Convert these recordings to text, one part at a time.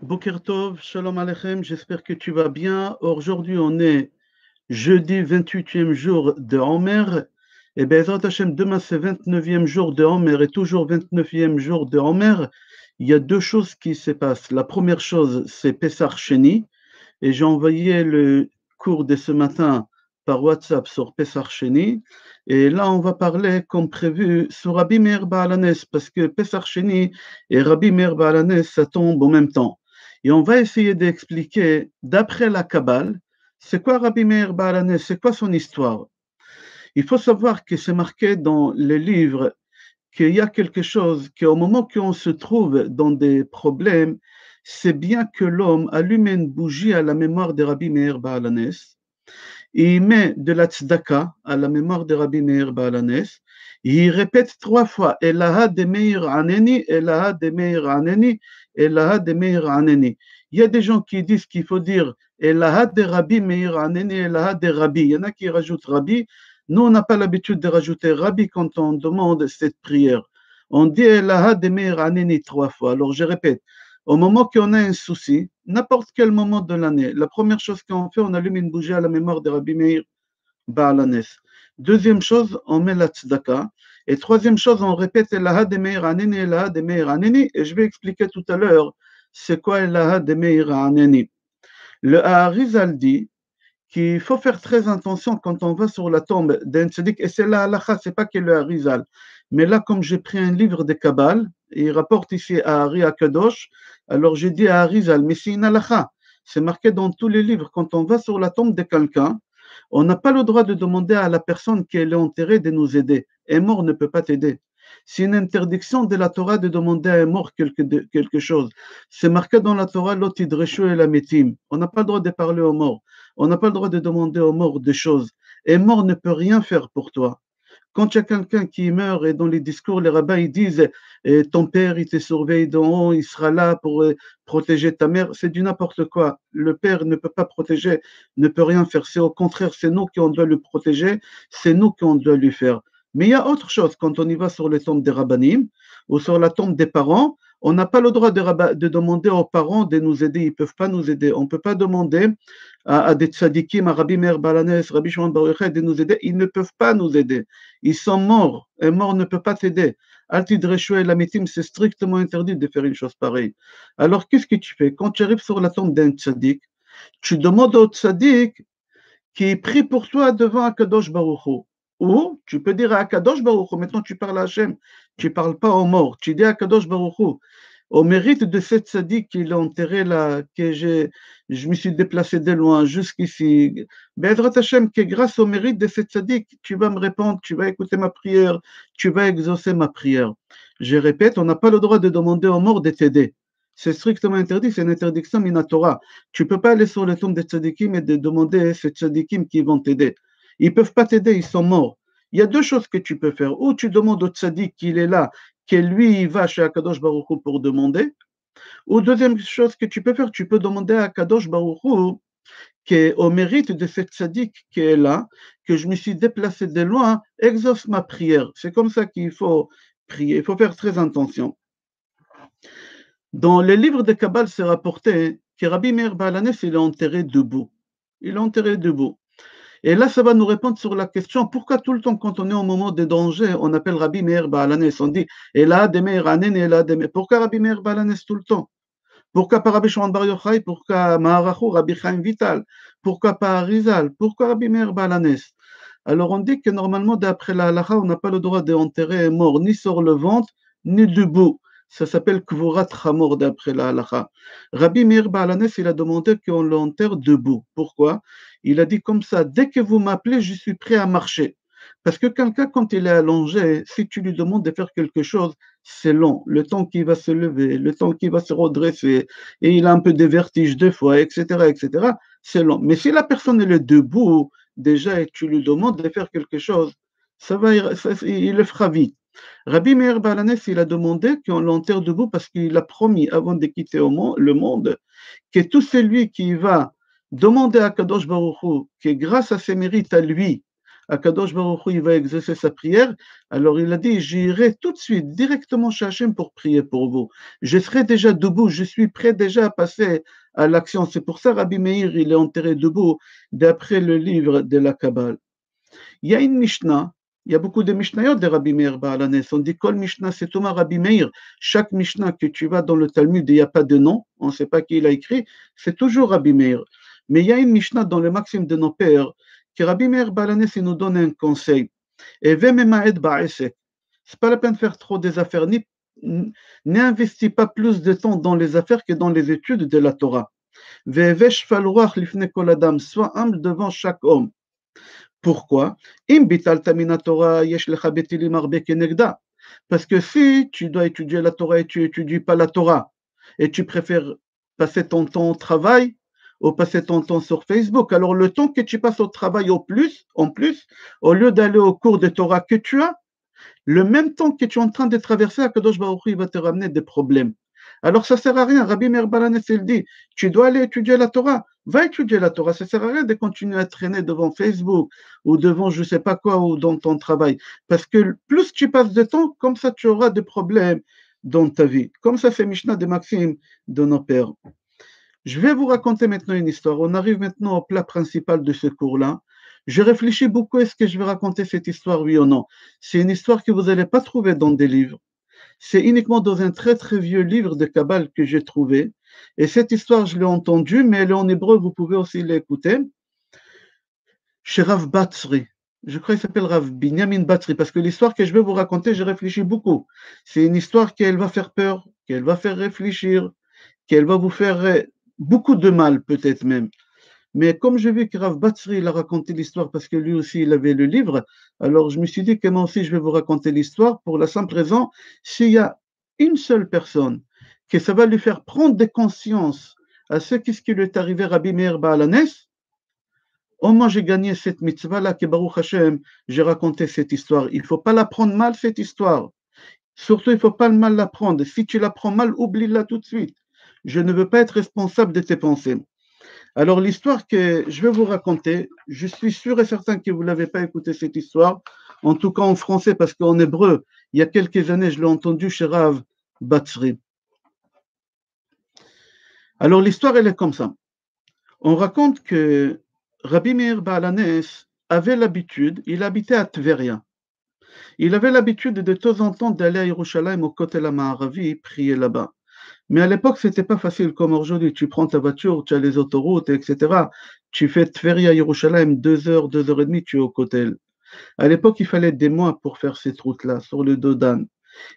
Boker Tov, Shalom Aleichem, j'espère que tu vas bien. Aujourd'hui, on est jeudi 28e jour de Homer. Et Bezrat Hashem, demain c'est 29e jour de Homer et toujours 29e jour de Homer. Il y a deux choses qui se passent. La première chose, c'est Pessar Sheni. Et j'ai envoyé le cours de ce matin par WhatsApp sur Pessar Sheni. Et là, on va parler, comme prévu, sur Rabbi Meir Baalanes, parce que Pessar Sheni et Rabbi Meir Baalanes, ça tombe en même temps. Et on va essayer d'expliquer, d'après la Kabbale, c'est quoi Rabbi Meir Baalanes, c'est quoi son histoire. Il faut savoir que c'est marqué dans les livres qu'il y a quelque chose qu'au moment qu'on se trouve dans des problèmes, c'est bien que l'homme allume une bougie à la mémoire de Rabbi Meir Baalanes, et il met de la tzedaka à la mémoire de Rabbi Meir Baalanes, et il répète 3 fois Elaha de Meir Aneni, Elaha de Meir Aneni, Elaha de Meir Aneni. Il y a des gens qui disent qu'il faut dire Elaha de Rabbi Meir Aneni, Elaha de Rabbi. Il y en a qui rajoutent Rabbi. Nous, on n'a pas l'habitude de rajouter Rabbi quand on demande cette prière. On dit Elaha de Meir Aneni 3 fois. Alors je répète, au moment qu'on a un souci, n'importe quel moment de l'année, la première chose qu'on fait, on allume une bougie à la mémoire de Rabbi Meir Baalanes. Deuxième chose, on met la tzedaka. Et troisième chose, on répète Elaha de Meir Aneni, Elaha de Meir Aneni. Et je vais expliquer tout à l'heure c'est quoi Elaha de Meir Aneni. Le Harizal dit qu'il faut faire très attention quand on va sur la tombe d'un tzaddik, et c'est la halakha, c'est pas que le Harizal. Mais là, comme j'ai pris un livre de Kabbale, et il rapporte ici à Hari Akadosh, alors j'ai dit à Harizal, mais c'est une halakha. C'est marqué dans tous les livres. Quand on va sur la tombe de quelqu'un, on n'a pas le droit de demander à la personne qui est enterrée de nous aider. Un mort ne peut pas t'aider. C'est une interdiction de la Torah de demander à un mort quelque chose. C'est marqué dans la Torah, l'otidreshu et la métim. On n'a pas le droit de parler aux morts. On n'a pas le droit de demander aux morts des choses. Un mort ne peut rien faire pour toi. Quand il y a quelqu'un qui meurt et dans les discours, les rabbins ils disent ton père il te surveille d'en haut, il sera là pour protéger ta mère, c'est du n'importe quoi. Le père ne peut pas protéger, ne peut rien faire. C'est au contraire, c'est nous qui on doit le protéger, c'est nous qui on doit lui faire. Mais il y a autre chose, quand on y va sur les tombes des rabbanim ou sur la tombe des parents, on n'a pas le droit de demander aux parents de nous aider, ils ne peuvent pas nous aider. On ne peut pas demander à des tzadikim, à Rabbi Meir Baalanes, Rabbi Shimon Bar Yochai de nous aider, ils ne peuvent pas nous aider. Ils sont morts. Un mort ne peut pas t'aider. Altidreshu et l'amitim, c'est strictement interdit de faire une chose pareille. Alors, qu'est-ce que tu fais? Quand tu arrives sur la tombe d'un tzaddik, tu demandes au tzaddik qui prie pour toi devant Akadosh Baruch Hu. Ou tu peux dire à Akadosh Baruch Hu, maintenant tu parles à Hachem, tu ne parles pas aux morts, tu dis à Akadosh Baruch Hu, au mérite de cette tzaddik qu'il a enterré là, que je me suis déplacé de loin jusqu'ici. Be'ezrat Hashem, que grâce au mérite de cette tzaddik, tu vas me répondre, tu vas écouter ma prière, tu vas exaucer ma prière. Je répète, on n'a pas le droit de demander aux morts de t'aider. C'est strictement interdit, c'est une interdiction minatora. Tu ne peux pas aller sur le tombe des tzadikim et de demander à ces tzadikim qui vont t'aider. Ils ne peuvent pas t'aider, ils sont morts. Il y a deux choses que tu peux faire. Ou tu demandes au tzadik qu'il est là, que lui, il va chez Akadosh Baruch Hu pour demander. Ou deuxième chose que tu peux faire, tu peux demander à Akadosh Baruch Hu qu'au mérite de cette tzaddik qui est là, que je me suis déplacé de loin, exauce ma prière. C'est comme ça qu'il faut prier. Il faut faire très attention. Dans les livres de Kabbale, c'est rapporté que Rabbi Meir Baalanes, il est enterré debout. Il est enterré debout. Et là, ça va nous répondre sur la question pourquoi tout le temps, quand on est au moment de danger, on appelle Rabbi Meir Baalanes. On dit Ela de Meir Anen, Ela de Meir. Pourquoi Rabbi Meir Baalanes tout le temps? Pourquoi pas Rabbi Shimon Bar Yochai? Pourquoi Maharachu, Rabbi Chaim Vital? Pourquoi pas Arizal? Pourquoi Rabbi Meir Baalanes? Alors on dit que normalement, d'après la halakha, on n'a pas le droit d'enterrer un mort ni sur le ventre, ni debout. Ça s'appelle Kvurat Chamor d'après la halakha. Rabbi Meir Baalanes, il a demandé qu'on l'enterre debout. Pourquoi? Il a dit comme ça, dès que vous m'appelez, je suis prêt à marcher. Parce que quelqu'un, quand il est allongé, si tu lui demandes de faire quelque chose, c'est long. Le temps qu'il va se lever, le temps qu'il va se redresser, et il a un peu de vertige deux fois, etc., c'est long. Mais si la personne elle est debout, déjà, et tu lui demandes de faire quelque chose, il le fera vite. Rabbi Meir Baalanes, il a demandé qu'on l'enterre debout parce qu'il a promis, avant de quitter le monde, que tout celui qui va demander à Kadosh Baruch Hu, que grâce à ses mérites à lui, Akadosh Baruch Hu, il va exaucer sa prière. Alors il a dit, j'irai tout de suite, directement chez Hachem pour prier pour vous. Je serai déjà debout, je suis prêt déjà à passer à l'action. C'est pour ça Rabbi Meir, il est enterré debout, d'après le livre de la Kabbale. Il y a une Mishnah, il y a beaucoup de Mishnayot de Rabbi Meir Baalanes. On dit Kol Mishnah c'est Thomas Rabbi Meir. Chaque Mishnah que tu vas dans le Talmud, il n'y a pas de nom, on ne sait pas qui l'a écrit, c'est toujours Rabbi Meir. Mais il y a une Mishnah dans le Maxime de nos pères, que Rabbi Meir Baalanes il nous donne un conseil. Et Vememaed Ba'esek. C'est pas la peine de faire trop des affaires, n'investis pas plus de temps dans les affaires que dans les études de la Torah. Ve'vesh falruach lifne kol adam. Sois humble devant chaque homme. Pourquoi? Parce que si tu dois étudier la Torah et tu n'étudies pas la Torah, et tu préfères passer ton temps au travail ou passer ton temps sur Facebook, alors le temps que tu passes au travail en plus, au lieu d'aller au cours de Torah que tu as, le même temps que tu es en train de traverser, Akadosh Baruch Hu, il va te ramener des problèmes. Alors ça ne sert à rien. Rabbi Meir Baalanes, il dit, tu dois aller étudier la Torah. Va étudier la Torah. Ça ne sert à rien de continuer à traîner devant Facebook ou devant je ne sais pas quoi ou dans ton travail. Parce que plus tu passes de temps, comme ça tu auras des problèmes dans ta vie. Comme ça c'est Mishnah de Maxime de nos pères. Je vais vous raconter maintenant une histoire. On arrive maintenant au plat principal de ce cours-là. Je réfléchis beaucoup, est-ce que je vais raconter cette histoire, oui ou non? C'est une histoire que vous n'allez pas trouver dans des livres. C'est uniquement dans un très très vieux livre de Kabbale que j'ai trouvé. Et cette histoire, je l'ai entendue, mais elle est en hébreu, vous pouvez aussi l'écouter. Chez Rav Batzri. Je crois qu'il s'appelle Rav Binyamin Batzri, parce que l'histoire que je vais vous raconter, j'ai réfléchi beaucoup. C'est une histoire qu'elle va faire peur, qu'elle va faire réfléchir, qu'elle va vous faire beaucoup de mal, peut-être même. Mais comme j'ai vu que Rav Batzri il a raconté l'histoire parce que lui aussi il avait le livre, alors je me suis dit que moi aussi je vais vous raconter l'histoire pour la simple raison, s'il y a une seule personne que ça va lui faire prendre des consciences à ce qui lui est arrivé à Rabbi Meir Baalanes, au moins j'ai gagné cette mitzvah-là que Baruch Hashem, j'ai raconté cette histoire. Il ne faut pas la prendre mal cette histoire. Surtout il ne faut pas mal la prendre. Si tu la prends mal, oublie-la tout de suite. Je ne veux pas être responsable de tes pensées. Alors l'histoire que je vais vous raconter, je suis sûr et certain que vous ne l'avez pas écouté cette histoire, en tout cas en français, parce qu'en hébreu, il y a quelques années, je l'ai entendu chez Rav Batzri. Alors l'histoire, elle est comme ça. On raconte que Rabbi Meir Baalanes avait l'habitude, il habitait à Tveria. Il avait l'habitude de temps en temps d'aller à Yerushalayim au Kotel HaMaaravi, prier là-bas. Mais à l'époque, ce n'était pas facile comme aujourd'hui. Tu prends ta voiture, tu as les autoroutes, etc. Tu fais Tveria à Yerushalayim, 2 heures, 2 heures et demie, tu es au Kotel. À l'époque, il fallait des mois pour faire cette route-là, sur le dos d'âne.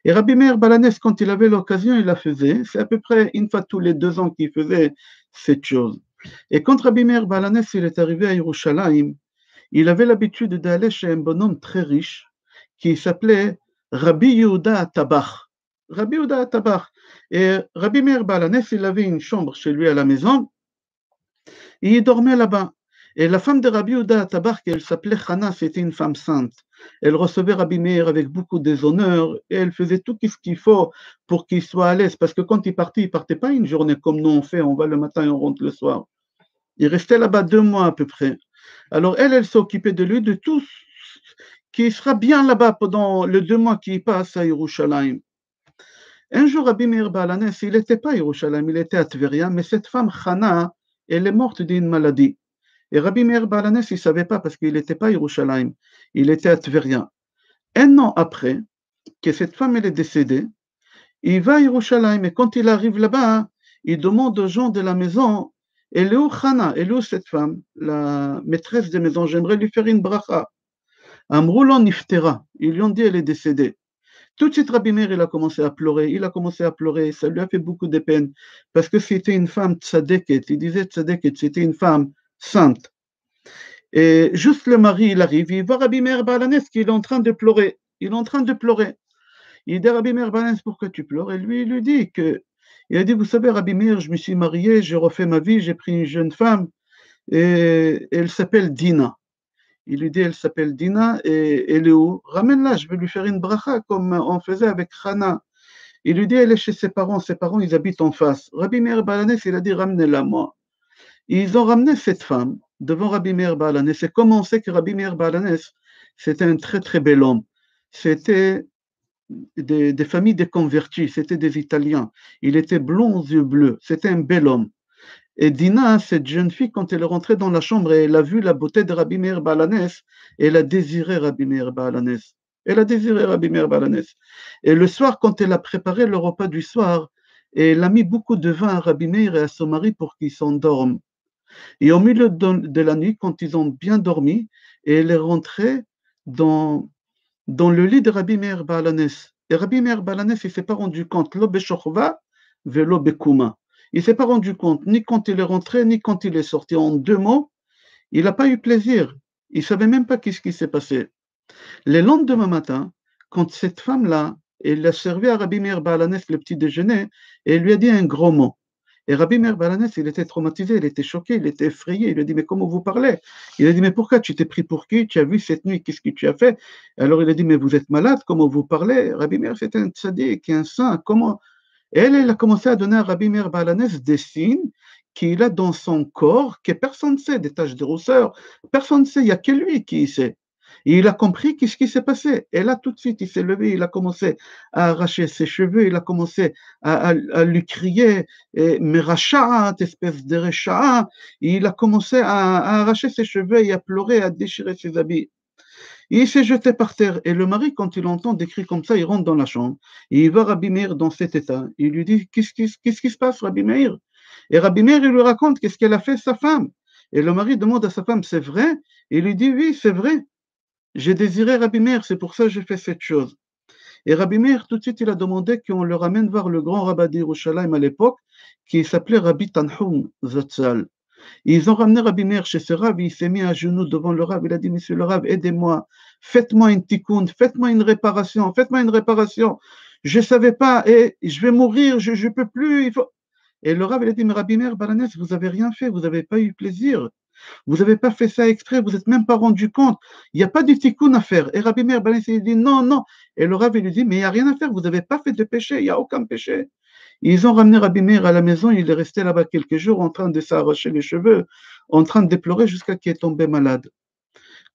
Et Rabbi Meir Baalanes, quand il avait l'occasion, il la faisait. C'est à peu près une fois tous les 2 ans qu'il faisait cette chose. Et quand Rabbi Meir Baalanes, il est arrivé à Yerushalayim, il avait l'habitude d'aller chez un bonhomme très riche qui s'appelait Rabbi Yehuda Tabach. Rabbi Yehuda Tabach. Et Rabbi Meir Baalanes, il avait une chambre chez lui à la maison, et il dormait là-bas. Et la femme de Rabbi Yehuda Tabach, elle s'appelait Chana, c'était une femme sainte. Elle recevait Rabbi Meir avec beaucoup de déshonneur, et elle faisait tout ce qu'il faut pour qu'il soit à l'aise, parce que quand il partait pas une journée comme nous on fait, on va le matin et on rentre le soir. Il restait là-bas 2 mois à peu près. Alors elle s'occupait de lui, de tout, qui sera bien là-bas pendant les 2 mois qu'il passe à Yerushalayim. Un jour, Rabbi Meir Baalanes, il n'était pas à Yerushalayim, il était à Tveria, mais cette femme, Chana, elle est morte d'une maladie. Et Rabbi Meir Baalanes, il ne savait pas parce qu'il n'était pas à Yerushalayim, il était à Tveria. 1 an après que cette femme elle est décédée, il va à Yerushalayim et quand il arrive là-bas, il demande aux gens de la maison, elle est où Chana, elle est où cette femme, la maîtresse de maison, j'aimerais lui faire une bracha. Amroulon niftera, ils lui ont dit elle est décédée. Tout de suite, Rabbi Meir, il a commencé à pleurer, ça lui a fait beaucoup de peine, parce que c'était une femme tzadeket, il disait tzadeket, c'était une femme sainte. Et juste le mari, il arrive, il voit Rabbi Meir Baalanes qu'il est en train de pleurer, il dit Rabbi Meir Baalanes, pourquoi tu pleures? Et lui, il lui dit il a dit, vous savez, Rabbi Meir, je me suis marié, j'ai refait ma vie, j'ai pris une jeune femme, et elle s'appelle Dina. Il lui dit, elle s'appelle Dina, et elle est où? Ramène-la, je vais lui faire une bracha, comme on faisait avec Chana. Il lui dit, elle est chez ses parents, ils habitent en face. Rabbi Meir Baalanes, il a dit, ramenez-la moi. Ils ont ramené cette femme devant Rabbi Meir Baalanes, et comme on sait que Rabbi Meir Baalanes, c'était un très très bel homme. C'était des familles de convertis, c'était des Italiens. Il était blond aux yeux bleus, c'était un bel homme. Et Dina, cette jeune fille, quand elle est rentrée dans la chambre et elle a vu la beauté de Rabbi Meir Balanès, elle a désiré Rabbi Meir Balanès. Elle a désiré Rabbi Meir Balanès. Et le soir, quand elle a préparé le repas du soir, elle a mis beaucoup de vin à Rabbi Meir et à son mari pour qu'ils s'endorment. Et au milieu de la nuit, quand ils ont bien dormi, elle est rentrée dans, dans le lit de Rabbi Meir Balanès. Et Rabbi Meir Balanès, il ne s'est pas rendu compte, lo beshorva, velo bekuma. Il ne s'est pas rendu compte, ni quand il est rentré, ni quand il est sorti. En 2 mots, il n'a pas eu plaisir. Il ne savait même pas qu'est-ce qui s'est passé. Le lendemain matin, quand cette femme-là, elle a servi à Rabbi Meir Balanès le petit déjeuner, et elle lui a dit un gros mot. Et Rabbi Meir Balanès, il était traumatisé, il était choqué, il était effrayé. Il lui a dit, mais comment vous parlez? Il a dit, mais pourquoi tu t'es pris pour qui? Tu as vu cette nuit, qu'est-ce que tu as fait? Alors il a dit, mais vous êtes malade, comment vous parlez? Rabbi Meir, c'est un tzaddik, un saint, comment? Et elle a commencé à donner à Rabbi Meir Balanès des signes qu'il a dans son corps, que personne ne sait, des taches de rousseur, personne ne sait, il n'y a que lui qui sait. Et il a compris qu'est-ce qui s'est passé. Et là, tout de suite, il s'est levé, il a commencé à arracher ses cheveux, il a commencé à lui crier, Meracha, espèce de Recha. Il a commencé à arracher ses cheveux et à pleurer, à déchirer ses habits. Et il s'est jeté par terre. Et le mari, quand il entend des cris comme ça, il rentre dans la chambre. Et il voit Rabbi Meir dans cet état. Il lui dit, qu'est-ce qui se passe, Rabbi Meir? Et Rabbi Meir, il lui raconte qu'est-ce qu'elle a fait sa femme. Et le mari demande à sa femme, c'est vrai? Et il lui dit, oui, c'est vrai. J'ai désiré Rabbi Meir, c'est pour ça que j'ai fait cette chose. Et Rabbi Meir, tout de suite, il a demandé qu'on le ramène voir le grand rabbin d'Yerushalayim à l'époque, qui s'appelait Rabbi Tanhum Zatzal. Ils ont ramené Rabbi Meir chez ce Rav, il s'est mis à genoux devant le Rav, il a dit, Monsieur le Rav, aidez-moi, faites-moi une tikkun, faites-moi une réparation, faites-moi une réparation. Je ne savais pas, et je vais mourir, je ne peux plus. Il faut... Et le Rav, il a dit, mais Rabbi Meir Balanès, vous n'avez rien fait, vous n'avez pas eu plaisir. Vous n'avez pas fait ça exprès, vous n'êtes même pas rendu compte. Il n'y a pas de tikkun à faire. Et Rabbi Meir Balanès, il dit, non, non. Et le Rav, il lui dit, mais il n'y a rien à faire, vous n'avez pas fait de péché, il n'y a aucun péché. Ils ont ramené Rabbi Meir à la maison, il est resté là-bas quelques jours en train de s'arracher les cheveux, en train de pleurer jusqu'à qu'il est tombé malade.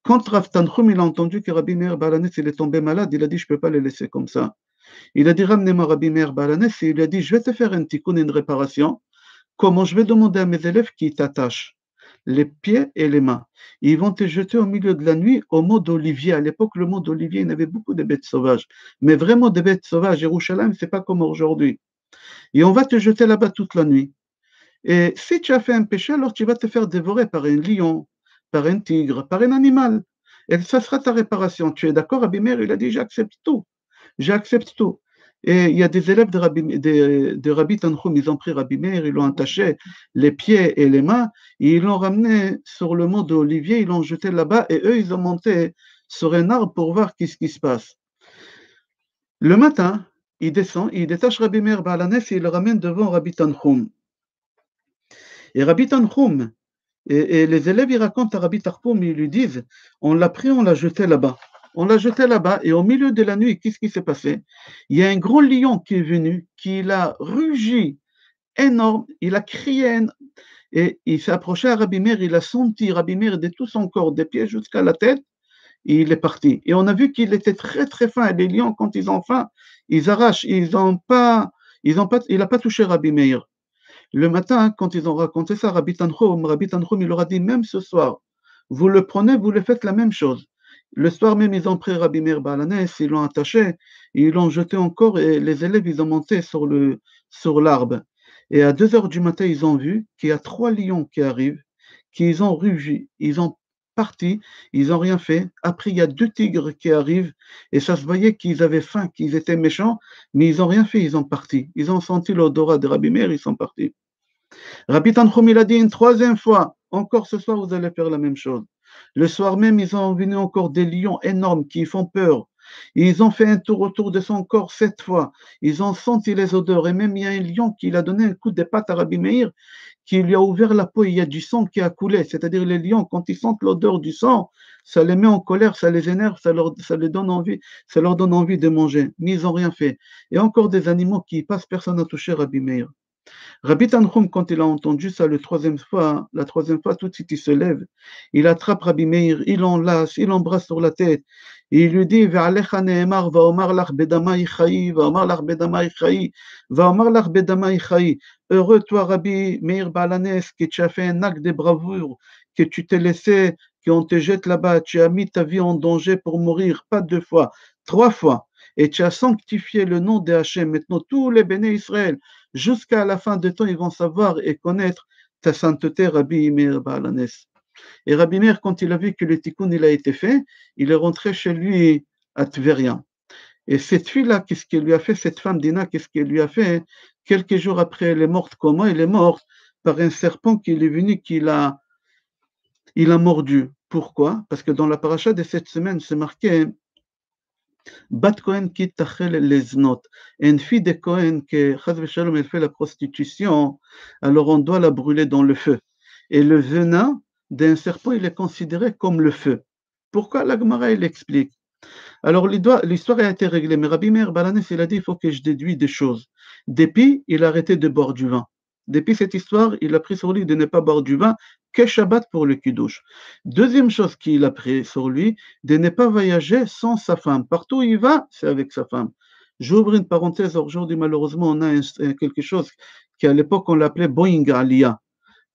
Quand Rav Tanchum il a entendu que Rabbi Meir Balanès il est tombé malade, il a dit je ne peux pas le laisser comme ça. Il a dit ramenez-moi Rabbi Meir Balanès et il a dit je vais te faire un tikkun, une réparation. Comment? Je vais demander à mes élèves qui t'attachent les pieds et les mains. Ils vont te jeter au milieu de la nuit au mont d'Olivier. À l'époque, le mont d'Olivier, il y avait beaucoup de bêtes sauvages. Mais vraiment des bêtes sauvages. Jérusalem, ce n'est pas comme aujourd'hui. Et on va te jeter là-bas toute la nuit. Et si tu as fait un péché, alors tu vas te faire dévorer par un lion, par un tigre, par un animal. Et ça sera ta réparation. Tu es d'accord? Rabbi Meir, il a dit, j'accepte tout. J'accepte tout. Et il y a des élèves de Rabbi Tanchum, ils ont pris Rabbi Meir, ils l'ont attaché les pieds et les mains, et ils l'ont ramené sur le mont d'Olivier, ils l'ont jeté là-bas, et eux, ils ont monté sur un arbre pour voir qu'est-ce qui se passe. Le matin, il descend, il détache Rabbi Meir Balanès et il le ramène devant Rabbi Tanchum. Et Rabbi Tanchum, et les élèves, ils racontent à Rabbi Tanchum, ils lui disent, on l'a pris, on l'a jeté là-bas. On l'a jeté là-bas, et au milieu de la nuit, qu'est-ce qui s'est passé? Il y a un gros lion qui est venu, qui l'a rugi énorme, il a crié, et il s'est approché à Rabbi Meir, il a senti Rabbi Meir de tout son corps, des pieds jusqu'à la tête, et il est parti. Et on a vu qu'il était très très fin. Et les lions, quand ils ont faim, ils arrachent, il n'a pas touché Rabbi Meir. Le matin, quand ils ont raconté ça, Rabbi Tanchum, il leur a dit, même ce soir, vous le prenez, vous le faites la même chose. Le soir même, ils ont pris Rabbi Meir Balanès, ils l'ont attaché, ils l'ont jeté encore, et les élèves, ils ont monté sur l'arbre. Et à 2 heures du matin, ils ont vu qu'il y a 3 lions qui arrivent, qu'ils ont rugi, ils ont parti, ils n'ont rien fait. Après, il y a 2 tigres qui arrivent, et ça se voyait qu'ils avaient faim, qu'ils étaient méchants, mais ils n'ont rien fait, ils ont parti. Ils ont senti l'odorat de Rabbi Meir, ils sont partis. Rabbi Tanchum, il a dit une 3e fois, encore ce soir, vous allez faire la même chose. Le soir même, ils ont venu encore des lions énormes qui font peur. Ils ont fait un tour autour de son corps 7 fois. Ils ont senti les odeurs. Et même, il y a un lion qui a donné un coup de patte à Rabbi Meir, qui lui a ouvert la peau. Il y a du sang qui a coulé. C'est-à-dire, les lions, quand ils sentent l'odeur du sang, ça les met en colère, ça les énerve, ça leur donne envie de manger. Mais ils n'ont rien fait. Et encore des animaux qui passent, personne n'a touché Rabbi Meir. Rabbi Tanchum, quand il a entendu ça la troisième fois, tout de suite il se lève, il attrape Rabbi Meir, il l'enlace, il l'embrasse sur la tête, et il lui dit, Ve'alecha ne'emar, va'omar lach bedamai chayi, va'omar lach bedamai chayi, va'omar lach bedamai chayi. Heureux toi, Rabbi Meir Balanes, que tu as fait un acte de bravoure, que tu t'es laissé, qu'on te jette là-bas, tu as mis ta vie en danger pour mourir, pas 2 fois, 3 fois, et tu as sanctifié le nom de Hachem. Maintenant, tous les béné Israël, jusqu'à la fin de temps, ils vont savoir et connaître ta sainteté, Rabbi Meir Balanes. Et Rabbi Meir, quand il a vu que le tikkun il a été fait, il est rentré chez lui à Tveria. Et cette fille-là, qu'est-ce qu'elle lui a fait, cette femme Dina, qu'est-ce qu'elle lui a fait? Quelques jours après, elle est morte. Comment? Elle est morte par un serpent qui est venu, il a mordu. Pourquoi? Parce que dans la paracha de cette semaine, c'est marqué Bat Cohen qui tachel les notes. Une fille de Cohen qui, chas v'shalom, elle fait la prostitution, alors on doit la brûler dans le feu. Et le venin d'un serpent, il est considéré comme le feu. Pourquoi la Gemara, il explique? Alors l'histoire a été réglée, mais Rabbi Meir Balanes, il a dit, il faut que je déduise des choses. Depuis, il a arrêté de boire du vin. Depuis cette histoire, il a pris sur lui de ne pas boire du vin que Shabbat pour le Kiddush. Deuxième chose qu'il a pris sur lui, de ne pas voyager sans sa femme. Partout où il va, c'est avec sa femme. J'ouvre une parenthèse, aujourd'hui malheureusement on a quelque chose qu'à l'époque on l'appelait Boeing Aliyah.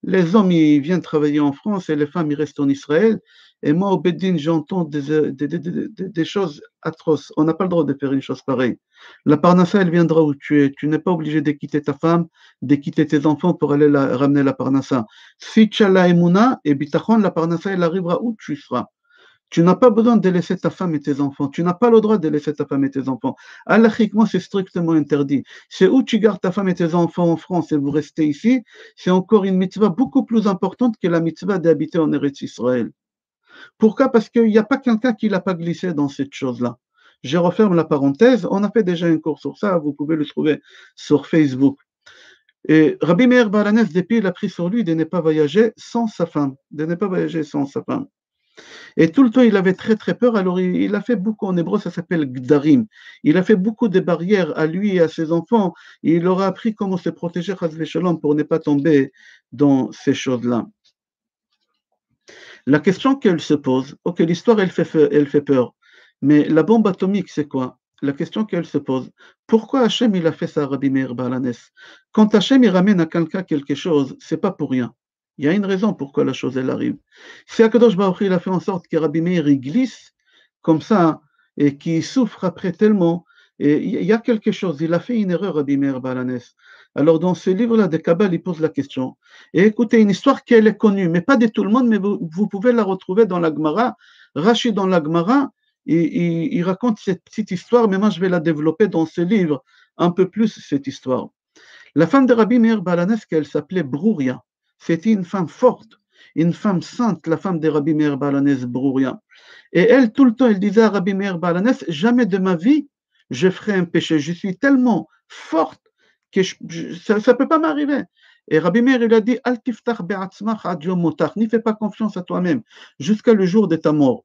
Les hommes, ils viennent travailler en France et les femmes, ils restent en Israël. Et moi, au Bédine, j'entends des choses atroces. On n'a pas le droit de faire une chose pareille. La parnassa, elle viendra où tu es. Tu n'es pas obligé de quitter ta femme, de quitter tes enfants pour aller ramener la parnassa. Si tu as la emuna et bitachon, la parnassa, elle arrivera où tu seras. Tu n'as pas besoin de laisser ta femme et tes enfants. Tu n'as pas le droit de laisser ta femme et tes enfants. Halachiquement, c'est strictement interdit. C'est où tu gardes ta femme et tes enfants en France et vous restez ici. C'est encore une mitzvah beaucoup plus importante que la mitzvah d'habiter en Eretz Israël. Pourquoi? Parce qu'il n'y a pas quelqu'un qui ne l'a pas glissé dans cette chose-là. Je referme la parenthèse. On a fait déjà un cours sur ça. Vous pouvez le trouver sur Facebook. Et Rabbi Meir Balanes, depuis, il a pris sur lui de ne pas voyager sans sa femme. De ne pas voyager sans sa femme. Et tout le temps, il avait très très peur. Alors, il a fait beaucoup, en hébreu, ça s'appelle Gdarim. Il a fait beaucoup de barrières à lui et à ses enfants. Et il leur a appris comment se protéger, chas v'shalom, pour ne pas tomber dans ces choses-là. La question qu'elle se pose, ok, l'histoire, elle fait peur. Mais la bombe atomique, c'est quoi? La question qu'elle se pose, pourquoi Hachem, il a fait ça à Rabbi Meir Balanes? Quand Hachem, il ramène à quelqu'un quelque chose, c'est pas pour rien. Il y a une raison pourquoi la chose, elle arrive. Si Akadosh Baruch Hu, il a fait en sorte que Rabbi Meir, il glisse comme ça, et qu'il souffre après tellement, et il y a quelque chose, il a fait une erreur, Rabbi Meir Balanes. Alors, dans ce livre-là de Kabbal, il pose la question. Et écoutez, une histoire qui est connue, mais pas de tout le monde, mais vous pouvez la retrouver dans la Gemara. Rachid dans la Gemara, il raconte cette petite histoire, mais moi je vais la développer dans ce livre un peu plus, cette histoire. La femme de Rabbi Meir Balanes, qu'elle s'appelait Brouria, c'était une femme forte, une femme sainte, la femme de Rabbi Meir Balanes, Brouria. Et elle, tout le temps, elle disait à Rabbi Meir Balanes, jamais de ma vie, je ferai un péché. Je suis tellement forte que ça ne peut pas m'arriver. Et Rabbi Meir, il a dit, Al tiftach be'atzmach ad yom motach, n'y fais pas confiance à toi-même jusqu'à le jour de ta mort.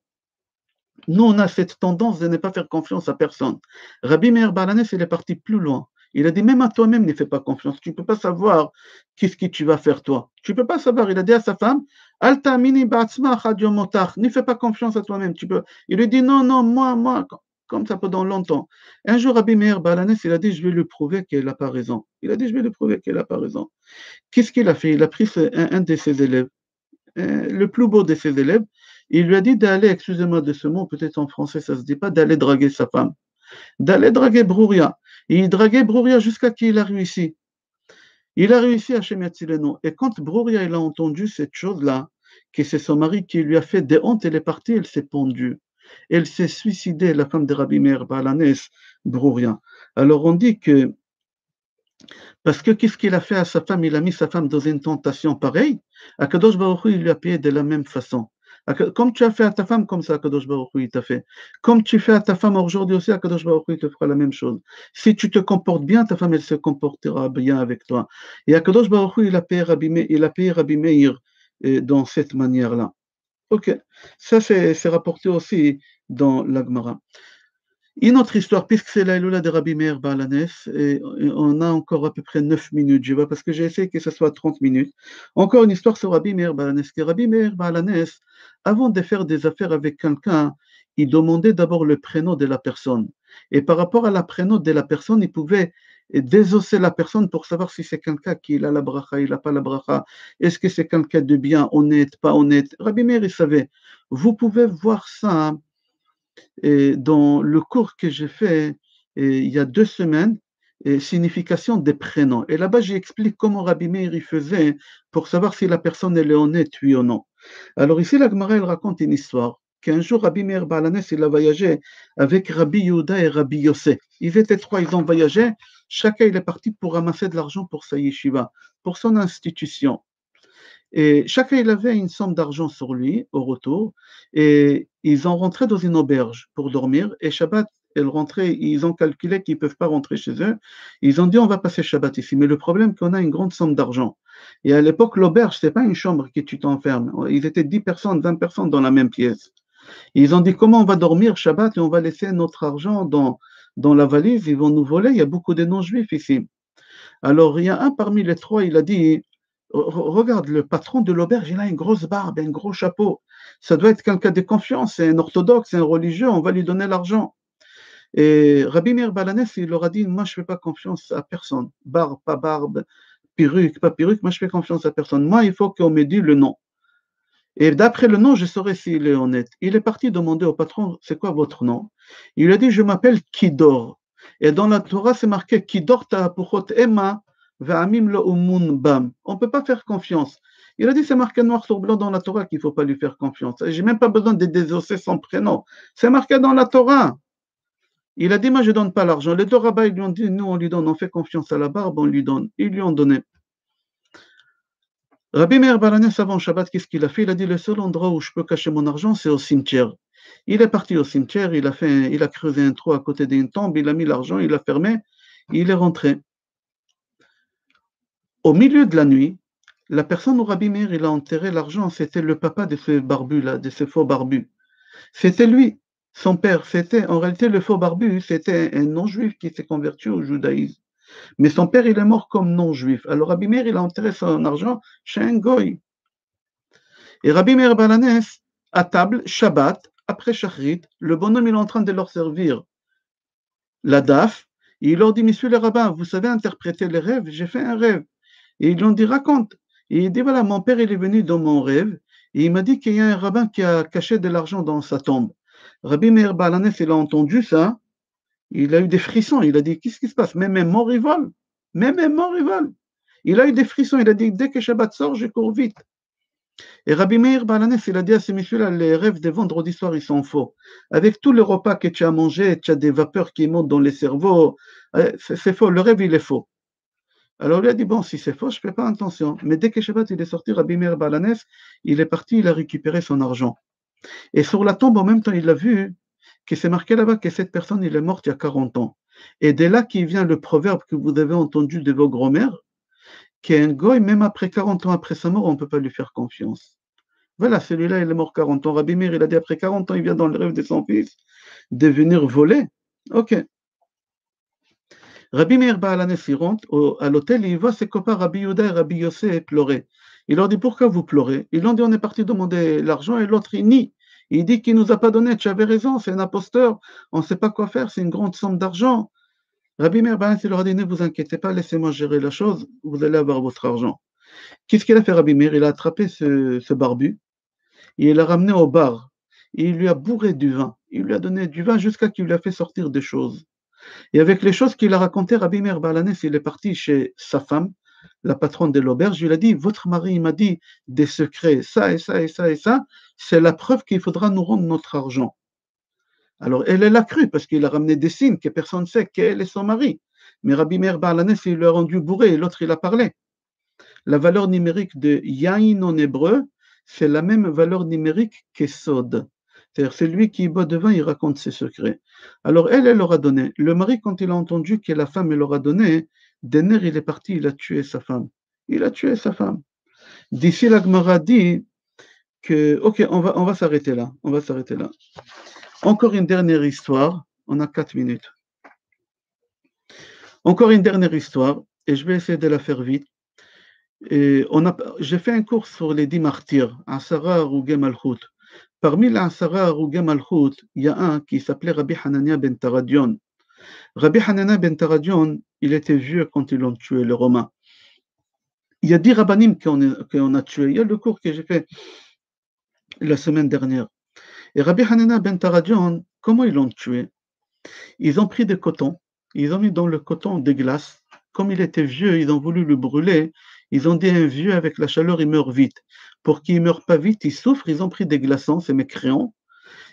Nous, on a cette tendance de ne pas faire confiance à personne. Rabbi Meir Balanes, il est parti plus loin. Il a dit, même à toi-même, ne fais pas confiance. Tu ne peux pas savoir qu'est-ce que tu vas faire toi. Tu ne peux pas savoir. Il a dit à sa femme, Al ta'mini be'atzmach ad yom motach, n'y fais pas confiance à toi-même. Il lui dit, non, non, moi, comme ça pendant longtemps. Un jour, Rabbi Meir Balanes, il a dit, je vais lui prouver qu'elle n'a pas raison. Il a dit, je vais lui prouver qu'elle n'a pas raison. Qu'est-ce qu'il a fait? Il a pris un de ses élèves, le plus beau de ses élèves, il lui a dit d'aller, excusez-moi de ce mot, peut-être en français ça ne se dit pas, d'aller draguer sa femme, d'aller draguer Brouria. Et il draguait Brouria jusqu'à qu'il a réussi. Il a réussi à Shemetzileno. Et quand Brouria il a entendu cette chose-là, que c'est son mari qui lui a fait des hontes, elle est partie, elle s'est pendue. Elle s'est suicidée, la femme de Rabbi Meir Balanes, Brouria. Alors on dit que parce que qu'est-ce qu'il a fait à sa femme? Il a mis sa femme dans une tentation pareille. Akadosh Baruch Hu, il lui a payé de la même façon. Comme tu as fait à ta femme, comme ça Akadosh Baruch Hu, il t'a fait. Comme tu fais à ta femme aujourd'hui aussi, Akadosh Baruch Hu, il te fera la même chose. Si tu te comportes bien, ta femme, elle se comportera bien avec toi. Et Akadosh Baruch Hu, il a payé Rabbi Meir dans cette manière-là. Ok, ça c'est rapporté aussi dans la Gemara. Une autre histoire, puisque c'est la Eloula de Rabbi Meir Baalanes, et on a encore à peu près 9 minutes, je vois, parce que j'ai essayé que ce soit 30 minutes. Encore une histoire sur Rabbi Meir Baalanes, que Rabbi Meir Baalanes, avant de faire des affaires avec quelqu'un, il demandait d'abord le prénom de la personne. Et par rapport à la prénom de la personne, il pouvait désosser la personne pour savoir si c'est quelqu'un qui a la bracha, il n'a pas la bracha. Est-ce que c'est quelqu'un de bien, honnête, pas honnête. Rabbi Meir, il savait. Vous pouvez voir ça et dans le cours que j'ai fait il y a 2 semaines, signification des prénoms. Et là-bas, j'explique comment Rabbi Meir il faisait pour savoir si la personne elle est honnête, oui ou non. Alors ici, la Gemara, elle raconte une histoire qu'un jour, Rabbi Meir Baalanes, il a voyagé avec Rabbi Yehuda et Rabbi Yossé. Ils étaient trois, ils ont voyagé. Chacun, il est parti pour ramasser de l'argent pour sa yeshiva, pour son institution. Et chacun, il avait une somme d'argent sur lui au retour. Et ils ont rentré dans une auberge pour dormir. Et Shabbat, ils ont calculé qu'ils ne peuvent pas rentrer chez eux. Ils ont dit, on va passer Shabbat ici. Mais le problème, c'est qu'on a une grande somme d'argent. Et à l'époque, l'auberge, ce n'est pas une chambre que tu t'enfermes. Ils étaient 10 personnes, 20 personnes dans la même pièce. Ils ont dit, comment on va dormir Shabbat et on va laisser notre argent dans la valise. Ils vont nous voler. Il y a beaucoup de non-juifs ici. Alors, il y a un parmi les trois, il a dit, regarde, le patron de l'auberge, il a une grosse barbe, un gros chapeau. Ça doit être quelqu'un de confiance, c'est un orthodoxe, c'est un religieux, on va lui donner l'argent. Et Rabbi Meir Baalanes, il leur a dit, moi, je ne fais pas confiance à personne. Barbe, pas barbe, perruque, pas perruque, moi, je fais confiance à personne. Moi, il faut qu'on me dise le nom. Et d'après le nom, je saurai s'il est honnête. Il est parti demander au patron, c'est quoi votre nom? Il lui a dit, je m'appelle Kidor. Et dans la Torah, c'est marqué Kidor ta'apuchot Emma ve'amim lo umun bam. On ne peut pas faire confiance. Il a dit, c'est marqué noir sur blanc dans la Torah qu'il ne faut pas lui faire confiance. Je n'ai même pas besoin de désosser son prénom. C'est marqué dans la Torah. Il a dit, moi, je ne donne pas l'argent. Les deux rabbins, ils lui ont dit, nous, on lui donne, on fait confiance à la barbe, on lui donne. Ils lui ont donné. Rabbi Meir Baalanes, avant Shabbat, qu'est-ce qu'il a fait? Il a dit, le seul endroit où je peux cacher mon argent, c'est au cimetière. Il est parti au cimetière, il a creusé un trou à côté d'une tombe, il a mis l'argent, il l'a fermé, il est rentré. Au milieu de la nuit, la personne où Rabbi Meir il a enterré l'argent, c'était le papa de ce barbu-là, de ce faux barbu. C'était lui, son père. C'était, en réalité, le faux barbu, c'était un non-juif qui s'est converti au judaïsme. Mais son père, il est mort comme non-juif. Alors Rabbi Meir, il a enterré son argent chez un goy. Et Rabbi Meir Baalanes, à table, Shabbat, après Shachrit, le bonhomme il est en train de leur servir la daf, et il leur dit, messieurs les rabbins, vous savez interpréter les rêves? J'ai fait un rêve. Et ils lui ont dit, raconte. Et il dit, voilà, mon père il est venu dans mon rêve, et il m'a dit qu'il y a un rabbin qui a caché de l'argent dans sa tombe. Rabbi Meir Baalanes, il a entendu ça, il a eu des frissons, il a dit, qu'est-ce qui se passe? Même un mort il vole. Même un mort il vole. Il a eu des frissons, il a dit, dès que Shabbat sort, je cours vite. Et Rabbi Meir Baalanes, il a dit à ces messieurs-là, les rêves des vendredis soirs, ils sont faux. Avec tous les repas que tu as mangés, tu as des vapeurs qui montent dans les cerveaux, c'est faux, le rêve, il est faux. Alors il a dit, bon, si c'est faux, je ne fais pas attention. Mais dès que Shabbat, il est sorti, Rabbi Meir Baalanes, il est parti, il a récupéré son argent. Et sur la tombe, en même temps, il a vu que c'est marqué là-bas que cette personne, il est morte il y a 40 ans. Et dès là qu'il vient le proverbe que vous avez entendu de vos grands-mères, qu'un goy, même après 40 ans après sa mort, on ne peut pas lui faire confiance. Voilà, celui-là, il est mort 40 ans. Rabbi Meir, il a dit après 40 ans, il vient dans le rêve de son fils de venir voler. Ok. Rabbi Meir Baalanes, il rentre à l'hôtel, il voit ses copains Rabbi Yehuda et Rabbi Yossé pleurer. Il leur dit, pourquoi vous pleurez? Ils lui ont dit, on est parti demander l'argent, et l'autre, il nie. Il dit qu'il ne nous a pas donné, tu avais raison, c'est un imposteur, on ne sait pas quoi faire, c'est une grande somme d'argent. Rabbi Meir Baalanes, il leur a dit, ne vous inquiétez pas, laissez-moi gérer la chose, vous allez avoir votre argent. Qu'est-ce qu'il a fait, Rabbi Meir? Il a attrapé ce barbu, et il l'a ramené au bar. Et il lui a bourré du vin. Il lui a donné du vin jusqu'à qu'il lui a fait sortir des choses. Et avec les choses qu'il a racontées, Rabbi Meir Baalanes, il est parti chez sa femme, la patronne de l'auberge. Il a dit, votre mari m'a dit des secrets, ça et ça et ça et ça. C'est la preuve qu'il faudra nous rendre notre argent. Alors elle l'a cru parce qu'il a ramené des signes que personne ne sait qu'elle est son mari. Mais Rabbi Meir Baalanes, il lui a rendu bourré et l'autre, il a parlé. La valeur numérique de Yain en hébreu, c'est la même valeur numérique qu'Esod. C'est-à-dire, c'est lui qui boit de vin, il raconte ses secrets. Alors, elle leur a donné. Le mari, quand il a entendu que la femme, elle leur a donné, des nerfs, il est parti, il a tué sa femme. Il a tué sa femme. D'ici, la Gemara dit que, ok, on va s'arrêter là. On va s'arrêter là. Encore une dernière histoire. On a 4 minutes. Encore une dernière histoire, et je vais essayer de la faire vite. J'ai fait un cours sur les 10 martyrs, Asara Harugei Malchut. Parmi les Asara Harugei Malchut, il y a un qui s'appelait Rabbi Hanania ben Taradion. Rabbi Hanania ben Taradion, il était vieux quand ils l'ont tué, les Romains. Il y a 10 rabbinim qu'on a tués. Il y a le cours que j'ai fait la semaine dernière. Et Rabbi Hanania ben Taradion, comment ils l'ont tué? Ils ont pris des cotons, ils ont mis dans le coton des glaces. Comme il était vieux, ils ont voulu le brûler. Ils ont dit un vieux avec la chaleur, il meurt vite. Pour qu'il ne meure pas vite, il souffre. Ils ont pris des glaçons, c'est mécréants.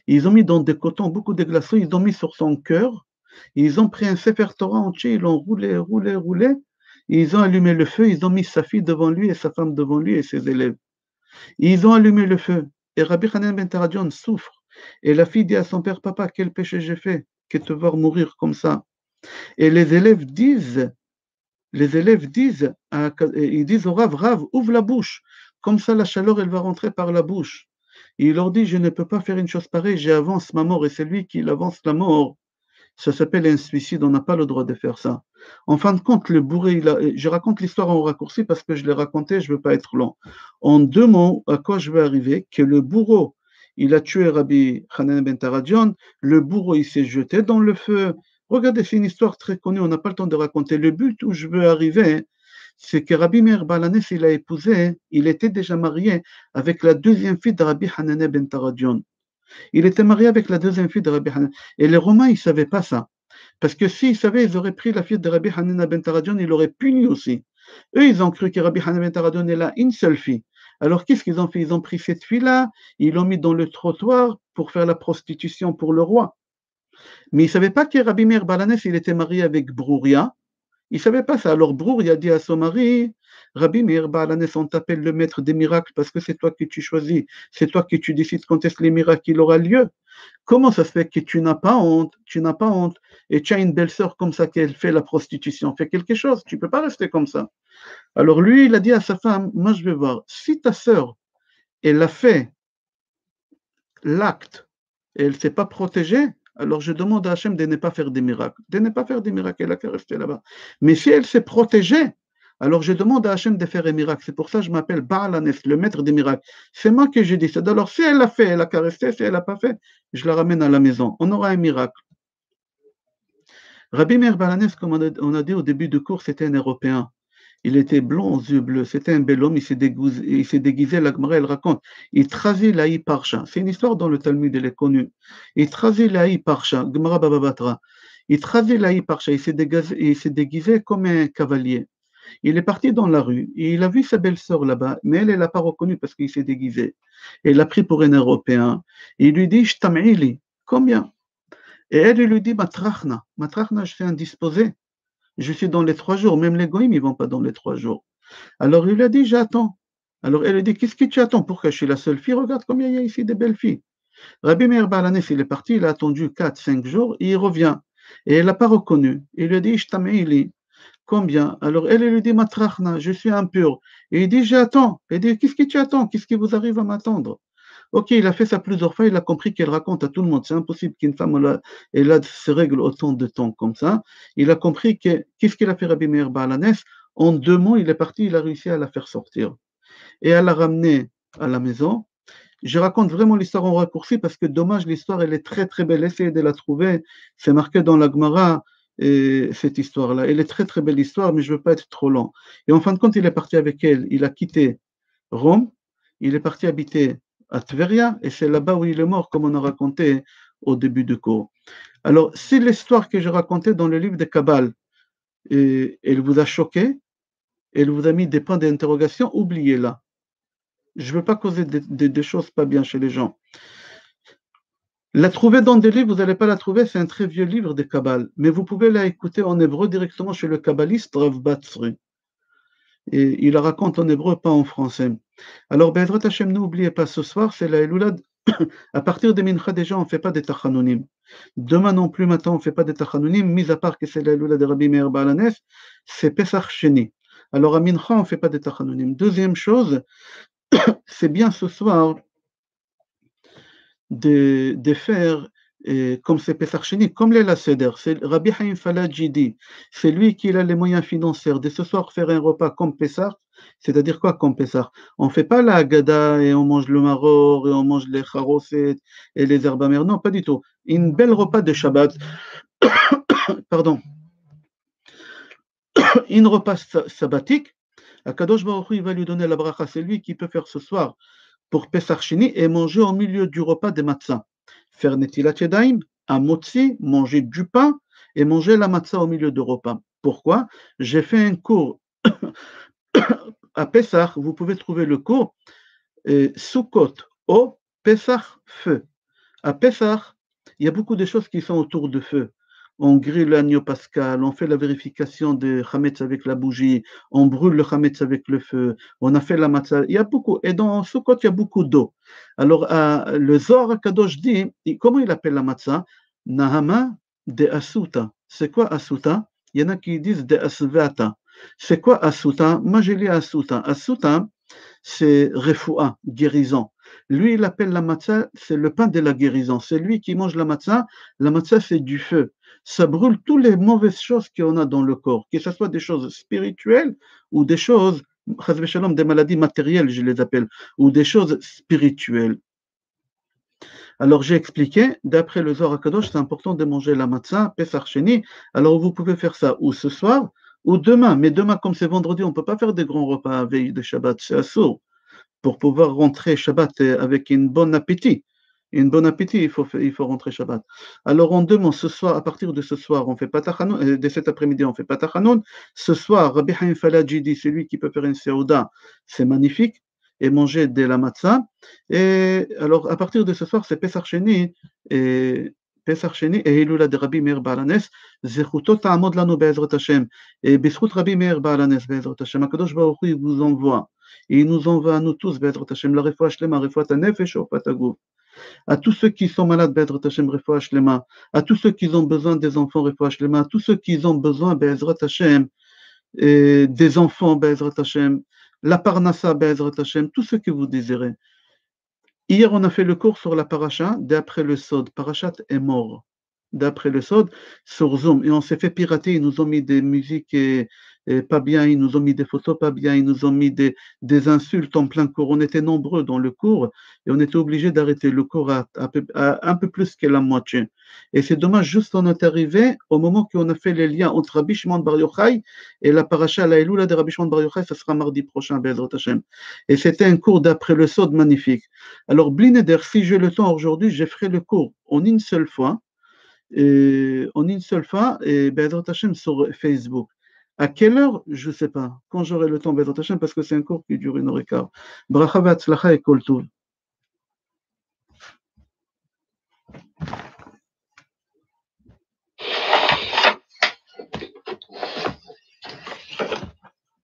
Ils ont mis dans des cotons beaucoup de glaçons. Ils ont mis sur son cœur. Ils ont pris un Sefer Torah entier. Ils l'ont roulé, roulé, roulé. Et ils ont allumé le feu. Ils ont mis sa fille devant lui et sa femme devant lui et ses élèves. Et ils ont allumé le feu. Et Rabbi Hanan ben Taradion souffre. Et la fille dit à son père, papa, quel péché j'ai fait que te voir mourir comme ça. Et les élèves disent ils disent au Rav, ouvre la bouche. Comme ça, la chaleur, elle va rentrer par la bouche. Et il leur dit, je ne peux pas faire une chose pareille, j'avance ma mort. Et c'est lui qui avance la mort. Ça s'appelle un suicide, on n'a pas le droit de faire ça. En fin de compte, le bourré, je raconte l'histoire en raccourci parce que je l'ai raconté, je ne veux pas être long. En 2 mots, à quoi je vais arriver? Que le bourreau, il a tué Rabbi Hanan ben Taradion, le bourreau, il s'est jeté dans le feu. Regardez, c'est une histoire très connue, on n'a pas le temps de raconter. Le but où je veux arriver, c'est que Rabbi Meir Balanes, il a épousé, il était déjà marié avec la deuxième fille de Rabbi Hanan ben Taradion. Il était marié avec la deuxième fille de Rabbi Hanan. Et les Romains, ils ne savaient pas ça. Parce que s'ils savaient, ils auraient pris la fille de Rabbi Hanina ben Taradion, ils l'auraient puni aussi. Eux, ils ont cru que Rabbi Hanina ben Taradion est là une seule fille. Alors qu'est-ce qu'ils ont fait? Ils ont pris cette fille-là, ils l'ont mis dans le trottoir pour faire la prostitution pour le roi. Mais ils ne savaient pas que Rabbi Meir Balanes, il était marié avec Brouria. Il ne savait pas ça. Alors Brouria dit à son mari, Rabbi Meir Balanes, on t'appelle le maître des miracles parce que c'est toi que tu choisis, c'est toi qui tu décides quand est-ce que les miracles il aura lieu. Comment ça se fait que tu n'as pas honte, et tu as une belle-sœur comme ça qu'elle fait la prostitution, fais quelque chose, tu ne peux pas rester comme ça. Alors lui, il a dit à sa femme, moi je vais voir, si ta sœur, elle a fait l'acte et elle ne s'est pas protégée, alors je demande à Hachem de ne pas faire des miracles. De ne pas faire des miracles, elle a qu'à rester là-bas. Mais si elle s'est protégée, alors je demande à Hachem de faire un miracle. C'est pour ça que je m'appelle Baal Hanef, le maître des miracles. C'est moi que j'ai dit ça. Alors si elle l'a fait, elle a qu'à rester. Si elle n'a pas fait, je la ramène à la maison. On aura un miracle. Rabbi Meir Baal Hanef, comme on a dit au début du cours, c'était un Européen. Il était blond aux yeux bleus, c'était un bel homme, il s'est déguisé, la Gemara, elle raconte. Il trasit l'Aï Parcha. C'est une histoire dans le Talmud, elle est connue. Il trasit l'Aï Parcha, Gemara Baba Batra. Il trasit l'Aï Parcha, il s'est déguisé comme un cavalier. Il est parti dans la rue, et il a vu sa belle-sœur là-bas, mais elle ne l'a pas reconnue parce qu'il s'est déguisé. Et il l'a pris pour un Européen. Et il lui dit, Shtam'ili, combien? Et elle lui dit, Matrachna, je suis indisposé. Je suis dans les 3 jours, même les goïms, ils ne vont pas dans les 3 jours. Alors il lui a dit, j'attends. Alors elle lui dit, qu'est-ce que tu attends? Pourquoi je suis la seule fille? Regarde combien il y a ici de belles filles. Rabbi Meir Balanes, il est parti, il a attendu 4-5 jours, et il revient. Et elle ne l'a pas reconnu. Il lui a dit, Shtam'ili, combien? Alors elle lui dit, Matrachna, je suis impur. Et il dit, j'attends. Elle dit, qu'est-ce que tu attends? Qu'est-ce qui vous arrive à m'attendre? Ok, il a fait ça plusieurs fois, il a compris qu'elle raconte à tout le monde. C'est impossible qu'une femme elle a ses règles autant de temps comme ça. Il a compris qu'est-ce qu'il a fait Rabbi Meir Balanes? En 2 mots, il est parti, il a réussi à la faire sortir. Et à la ramener à la maison. Je raconte vraiment l'histoire en raccourci parce que dommage, l'histoire, elle est très très belle. Essayez de la trouver. C'est marqué dans la Gemara, cette histoire-là. Elle est très très belle histoire, mais je ne veux pas être trop long. Et en fin de compte, il est parti avec elle. Il a quitté Rome. Il est parti habiter à Tveria, et c'est là-bas où il est mort, comme on a raconté au début du cours. Alors, si l'histoire que j'ai racontée dans le livre de Kabbal, elle vous a choqué, elle vous a mis des points d'interrogation, oubliez-la. Je ne veux pas causer des choses pas bien chez les gens. La trouver dans des livres, vous n'allez pas la trouver, c'est un très vieux livre de Kabbal, mais vous pouvez la écouter en hébreu directement chez le kabbaliste Rav Batzri. Et il la raconte en hébreu, pas en français. Alors, Be'ezrat Hashem, n'oubliez pas, ce soir, c'est la Elula. À partir de Mincha, déjà, on ne fait pas des tachanonim. Demain non plus, maintenant, on ne fait pas des tachanonim, mis à part que c'est la Elula de Rabbi Meir Balanes, c'est Pesach Sheni. Alors, à Mincha, on ne fait pas des tachanonim. Deuxième chose, c'est bien ce soir de faire et comme c'est Pesach Sheni, comme les Seder, c'est Rabbi Haim Falaji dit, c'est lui qui a les moyens financiers de ce soir faire un repas comme Pesach, c'est-à-dire quoi comme Pesach? On ne fait pas la Haggadah et on mange le maror et on mange les charoset et les herbes amères, non, pas du tout. Une belle repas de Shabbat, pardon, une repas sabbatique, Akadosh Baruch Hu, il va lui donner la bracha, c'est lui qui peut faire ce soir pour Pesach Sheni et manger au milieu du repas des matzahs. Faire Netilat Yadayim, un motzi, manger du pain et manger la matzah au milieu du repas. Pourquoi? J'ai fait un cours à Pesach, vous pouvez trouver le cours Sukkot au Pesach feu. À Pesach, il y a beaucoup de choses qui sont autour du feu. On grille l'agneau pascal, on fait la vérification de Hametz avec la bougie, on brûle le Hametz avec le feu, on a fait la matzah. Il y a beaucoup. Et dans Sukkot, il y a beaucoup d'eau. Alors, le Zohar Kadosh dit, comment il appelle la matzah? Nahama de Asuta. C'est quoi Asuta? Il y en a qui disent de Asvata. C'est quoi Asuta? Moi, j'ai lu Asuta. Asuta, c'est refoua, guérison. Lui, il appelle la matzah, c'est le pain de la guérison. C'est lui qui mange la matzah. La matzah, c'est du feu. Ça brûle toutes les mauvaises choses qu'on a dans le corps, que ce soit des choses spirituelles ou des choses, des maladies matérielles, je les appelle, ou des choses spirituelles. Alors, j'ai expliqué, d'après le Zohar HaKadosh, c'est important de manger la matzah, Pesach Sheni. Alors, vous pouvez faire ça ou ce soir ou demain. Mais demain, comme c'est vendredi, on ne peut pas faire des grands repas à veille de Shabbat, c'est assourd. Pour pouvoir rentrer Shabbat avec un bon appétit. Une bonne appétit, il faut rentrer Shabbat. Alors on demande ce soir, à partir de ce soir, on fait pas tachanoun, de cet après-midi, on fait pas tachanoun. Ce soir, Rabbi Haim Falaji dit, celui qui peut faire une seuda, c'est magnifique, et manger de la matzah. Et alors à partir de ce soir, c'est Pesach Sheni, et Pesach Sheni et Hilula de Rabbi Meir Balanes, Zechuto ta'amod lanu be'ezrat Hashem, et B'zchut Rabbi Meir Balanes be'ezrat Hashem, HaKadosh Baruch Hu, il vous envoie. Et il nous envoie à nous tous, Be'ezrat Hashem, la refoua shlema, refoua tanefesh, refoua taguf. À tous ceux qui sont malades, Be'ezrat Hashem, refoua shlema. À tous ceux qui ont besoin des enfants, refoua shlema. À tous ceux qui ont besoin, Be'ezrat Hashem, des enfants, Be'ezrat Hashem. La parnassa, Be'ezrat Hashem, tout ce que vous désirez. Hier, on a fait le cours sur la paracha, d'après le Sod. Parachat est mort. D'après le Sod, sur Zoom. Et on s'est fait pirater, ils nous ont mis des musiques pas bien, ils nous ont mis des photos pas bien, ils nous ont mis des insultes en plein cours. On était nombreux dans le cours et on était obligé d'arrêter le cours à un peu plus que la moitié. Et c'est dommage, juste on est arrivé au moment qu'on a fait les liens entre Rabbi Shimon Bar Yochai et la paracha, la Eloula de Rabbi Shimon Bar Yochai, ça sera mardi prochain, Be'ezrat Hashem. Et c'était un cours d'après le Sod magnifique. Alors, Blineder, si j'ai le temps aujourd'hui, je ferai le cours en une seule fois, et Be'ezrat Hashem sur Facebook. À quelle heure? Je ne sais pas. Quand j'aurai le temps, Be'ezrat Hashem, parce que c'est un cours qui dure 1h15. Bracha v'atzlacha et kol tov.